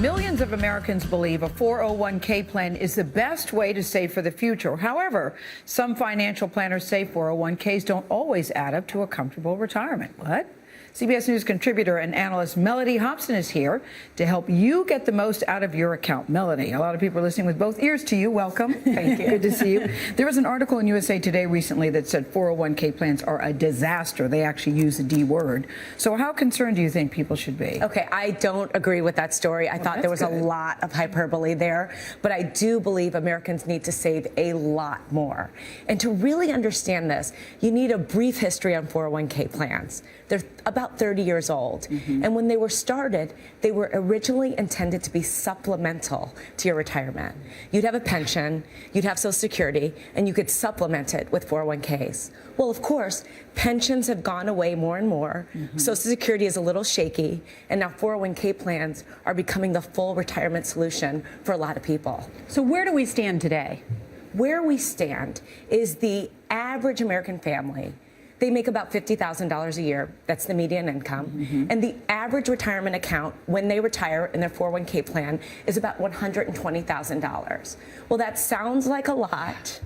Millions of Americans believe a 401k plan is the best way to save for the future. However, some financial planners say 401ks don't always add up to a comfortable retirement. What? CBS News contributor and analyst Mellody Hobson is here to help you get the most out of your account. Mellody, a lot of people are listening with both ears to you. Welcome. Thank you. Good to see you. There was an article in USA Today recently that said 401k plans are a disaster. They actually use the D word. So how concerned do you think people should be? Okay, I don't agree with that story. I thought there was a lot of hyperbole there, but I do believe Americans need to save a lot more. And to really understand this, you need a brief history on 401k plans. They're about 30 years old. And when they were started, they were originally intended to be supplemental to your retirement. You'd have a pension, you'd have Social Security, and you could supplement it with 401ks. Well, of course, pensions have gone away more and more. Social Security is a little shaky, and now 401k plans are becoming the full retirement solution for a lot of people. So where do we stand today? Where we stand is the average American family. They make about $50,000 a year. That's the median income. And the average retirement account when they retire in their 401k plan is about $120,000. Well, that sounds like a lot,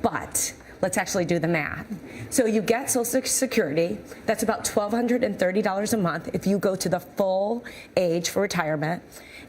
but let's actually do the math. So you get Social Security. That's about $1,230 a month if you go to the full age for retirement.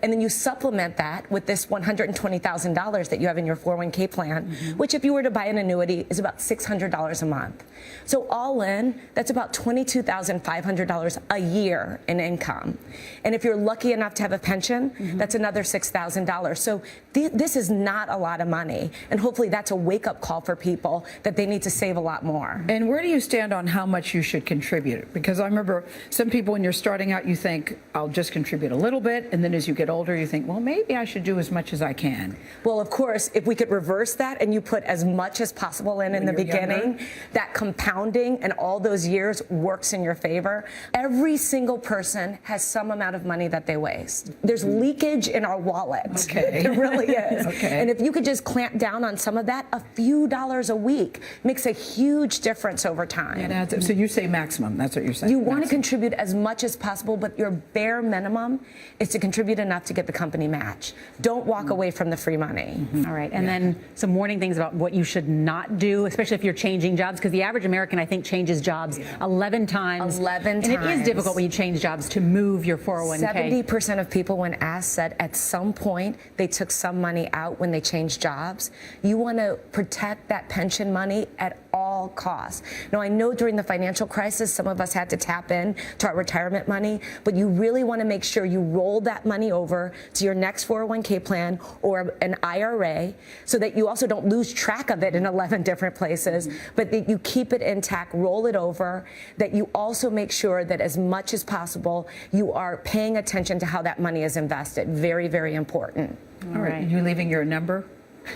And then you supplement that with this $120,000 that you have in your 401k plan, which if you were to buy an annuity is about $600 a month. So all in, that's about $22,500 a year in income. And if you're lucky enough to have a pension, that's another $6,000. So this is not a lot of money. And hopefully that's a wake-up call for people that they need to save a lot more. And where do you stand on how much you should contribute? Because I remember some people, when you're starting out, you think, I'll just contribute a little bit. And then as you get older, you think, well, maybe I should do as much as I can. Well, of course, if we could reverse that and you put as much as possible in the beginning, that compounding and all those years works in your favor. Every single person has some amount of money that they waste. There's leakage in our wallet. Okay. It really is. Okay. And if you could just clamp down on some of that, a few dollars a week makes a huge difference over time. So you say maximum. That's what you're saying. You want to contribute as much as possible, but your bare minimum is to contribute enough to get the company match. Don't walk away from the free money. All right. And then some warning things about what you should not do, especially if you're changing jobs, because the average American, I think, changes jobs 11 times. 11 times. And it is difficult when you change jobs to move your 401k. 70% of people, when asked, said at some point they took some money out when they changed jobs. You want to protect that pension money at all costs. Now, I know during the financial crisis, some of us had to tap in to our retirement money, but you really want to make sure you roll that money over to your next 401k plan or an IRA so that you also don't lose track of it in 11 different places, but that you keep it intact, roll it over, that you also make sure that as much as possible you are paying attention to how that money is invested. Very, very important. All right. You leaving your number?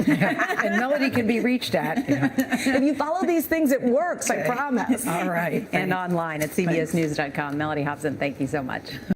And Mellody can be reached at. If you follow these things, it works, I promise. All right. And online at cbsnews.com. Mellody Hobson, thank you so much.